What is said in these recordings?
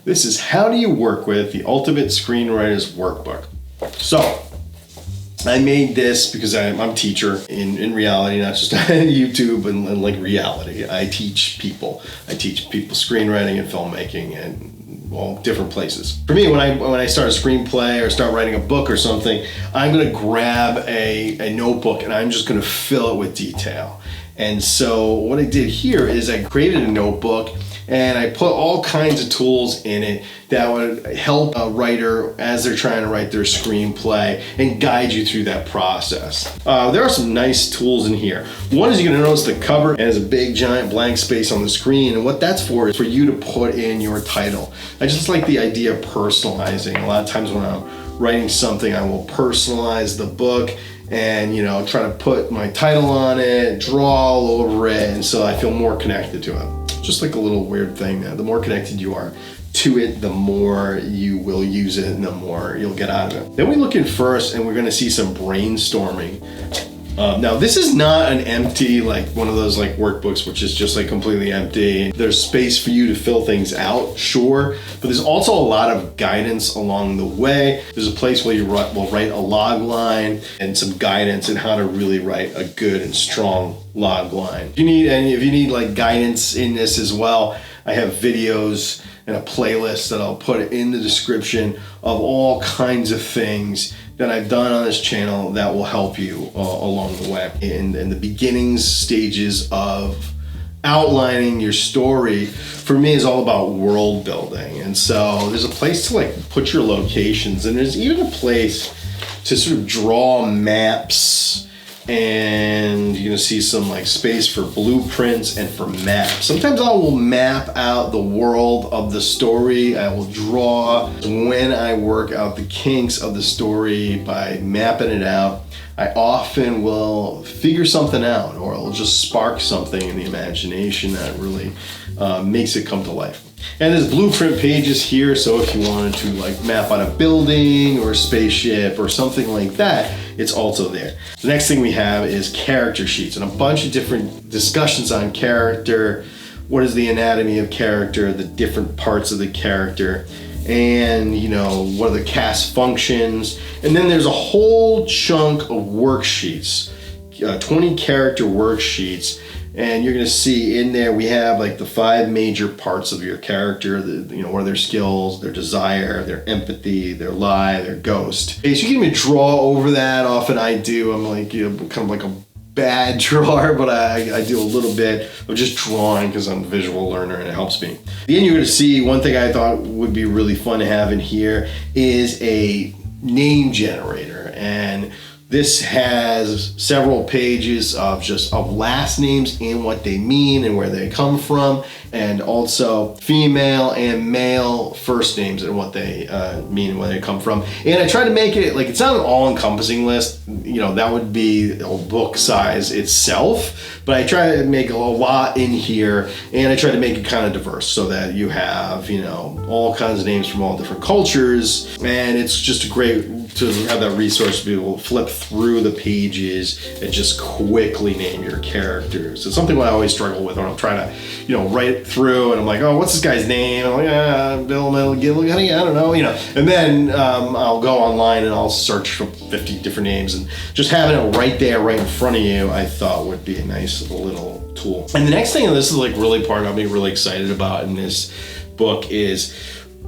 This is How Do You Work With the Ultimate Screenwriters Workbook. So, I made this because I'm a teacher in reality, not just on YouTube and like reality. I teach people. I teach people screenwriting and filmmaking and all different places. For me, when I start a screenplay or start writing a book or something, I'm going to grab a notebook and I'm just going to fill it with detail. And so what I did here is I created a notebook and I put all kinds of tools in it that would help a writer as they're trying to write their screenplay and guide you through that process. There are some nice tools in here. One is you're going to notice the cover has a big giant blank space on the screen, and what that's for is for you to put in your title. I just like the idea of personalizing. A lot of times when I'm writing something, I will personalize the book and try to put my title on it, draw all over it, and so I feel more connected to it. Just like a little weird thing there. The more connected you are to it, the more you will use it and the more you'll get out of it. Then we look in first and we're going to see some brainstorming. Now this is not an empty, like one of those like workbooks which is just like completely empty. There's space for you to fill things out, sure, but there's also a lot of guidance along the way. There's a place where you will write a log line and some guidance in how to really write a good and strong log line. If you need like guidance in this as well, I have videos and a playlist that I'll put in the description of all kinds of things that I've done on this channel that will help you along the way. In the beginning stages of outlining your story, for me, is all about world building. And so there's a place to like put your locations, and there's even a place to sort of draw maps, and you're gonna see some like space for blueprints and for maps. Sometimes I will map out the world of the story. I will draw when I work out the kinks of the story by mapping it out. I often will figure something out, or it'll just spark something in the imagination that really makes it come to life. And there's blueprint pages here, so if you wanted to like map out a building or a spaceship or something like that, it's also there. The next thing we have is character sheets and a bunch of different discussions on character. What is the anatomy of character, the different parts of the character, and what are the cast functions. And then there's a whole chunk of worksheets, 20 character worksheets. And you're going to see in there we have like the 5 major parts of your character. What are their skills, their desire, their empathy, their lie, their ghost. So you can even draw over that. Often I do. I'm like kind of like a bad drawer, but I do a little bit of just drawing because I'm a visual learner and it helps me. Then you're going to see one thing I thought would be really fun to have in here is a name generator. And this has several pages of last names and what they mean and where they come from, and also female and male first names and what they mean and where they come from. And I try to make it like, it's not an all-encompassing list. That would be a book size itself, but I try to make a lot in here, and I try to make it kind of diverse so that you have, all kinds of names from all different cultures. And it's just great to have that resource to be able to flip through the pages and just quickly name your characters. It's something that I always struggle with when I'm trying to, write through, and I'm like, oh, what's this guy's name? I'm like, Bill Gilligan, I don't know, And then I'll go online and I'll search for 50 different names, and just having it right there, right in front of you, I thought would be a nice little tool. And the next thing, and this is like really part I'll be really excited about in this book, is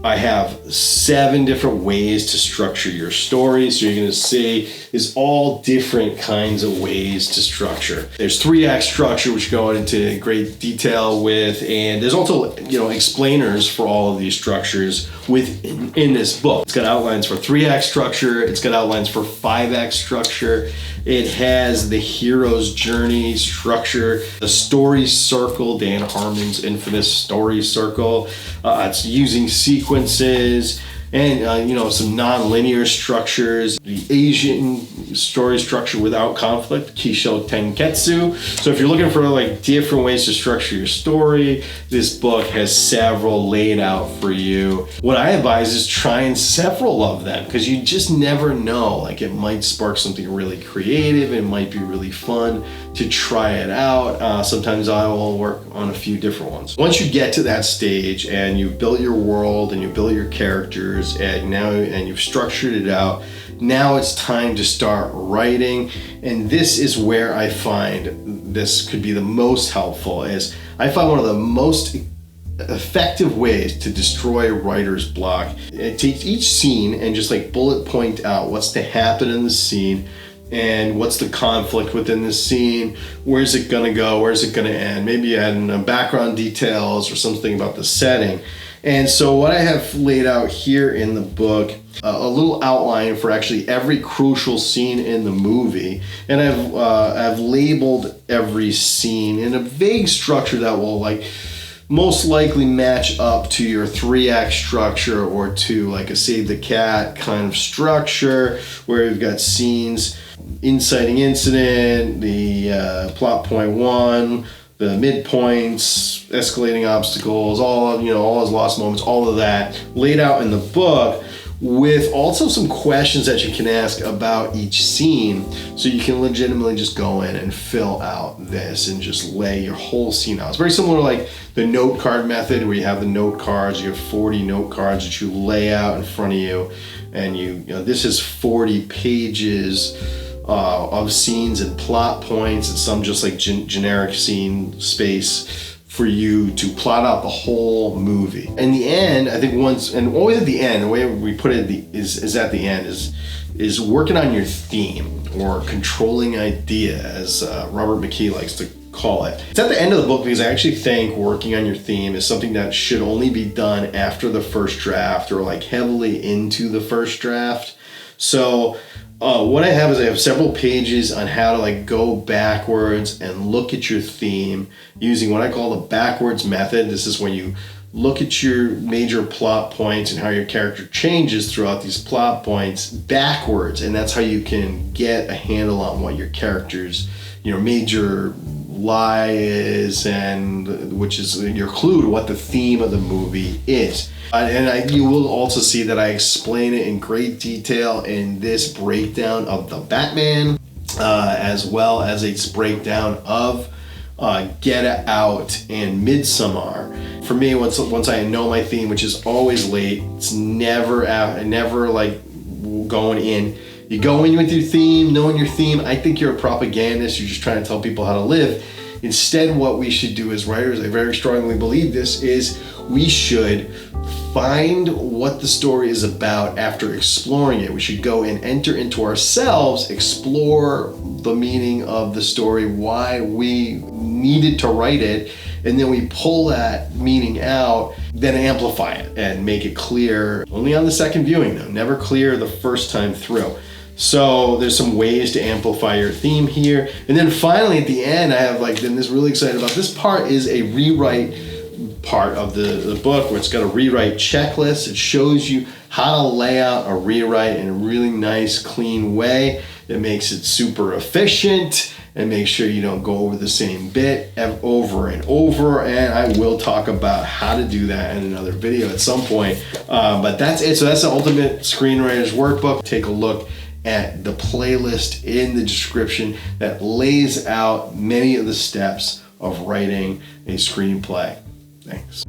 I have 7 different ways to structure your story. So you're going to see is all different kinds of ways to structure. There's 3-act structure, which go into great detail with, and there's also, explainers for all of these structures in this book. It's got outlines for 3-act structure. It's got outlines for 5-act structure. It has the hero's journey structure, the story circle, Dan Harmon's infamous story circle. It's using sequences. and some non-linear structures, the Asian story structure without conflict, Kisho Tenketsu. So if you're looking for like different ways to structure your story, this book has several laid out for you. What I advise is trying several of them, because you just never know. Like, it might spark something really creative. It might be really fun to try it out. Sometimes I will work on a few different ones. Once you get to that stage and you've built your world and you've built your characters and you've structured it out, now it's time to start writing. And this is where I find this could be the most helpful. Is I find one of the most effective ways to destroy writer's block. It takes each scene and just like bullet point out what's to happen in the scene and what's the conflict within the scene, where's it gonna go, where's it gonna end, maybe add in background details or something about the setting. And so what I have laid out here in the book, a little outline for actually every crucial scene in the movie, and I've labeled every scene in a vague structure that will like most likely match up to your 3-act structure or to like a Save the Cat kind of structure, where you've got scenes, inciting incident, the plot point 1, the midpoints, escalating obstacles, all his lost moments, all of that laid out in the book, with also some questions that you can ask about each scene, so you can legitimately just go in and fill out this and just lay your whole scene out. It's very similar to like the note card method, where you have the note cards, you have 40 note cards that you lay out in front of you, and this is 40 pages of scenes and plot points, and some just like generic scene space for you to plot out the whole movie. In the end, I think always at the end, the way we put it is at the end is working on your theme, or controlling idea, as Robert McKee likes to call it. It's at the end of the book, because I actually think working on your theme is something that should only be done after the first draft, or like heavily into the first draft. So what I have several pages on how to like go backwards and look at your theme using what I call the backwards method. This is when you look at your major plot points and how your character changes throughout these plot points backwards, and that's how you can get a handle on what your character's major lie is, and which is your clue to what the theme of the movie is. You will also see that I explain it in great detail in this breakdown of the Batman, as well as its breakdown of Get Out and Midsommar. For me, once I know my theme, which is always late, it's never like going in. You go in with your theme, knowing your theme. I think you're a propagandist. You're just trying to tell people how to live. Instead, what we should do as writers, I very strongly believe this, is we should find what the story is about after exploring it. We should go and enter into ourselves, explore the meaning of the story, why we needed to write it, and then we pull that meaning out, then amplify it and make it clear only on the second viewing, though, never clear the first time through. So there's some ways to amplify your theme here. And then finally at the end, I have been really excited about this part is a rewrite part of the book, where it's got a rewrite checklist. It shows you how to lay out a rewrite in a really nice, clean way that makes it super efficient, and make sure you don't go over the same bit over and over. And I will talk about how to do that in another video at some point. But that's it. So that's the Ultimate Screenwriters Workbook. Take a look at the playlist in the description that lays out many of the steps of writing a screenplay. Thanks.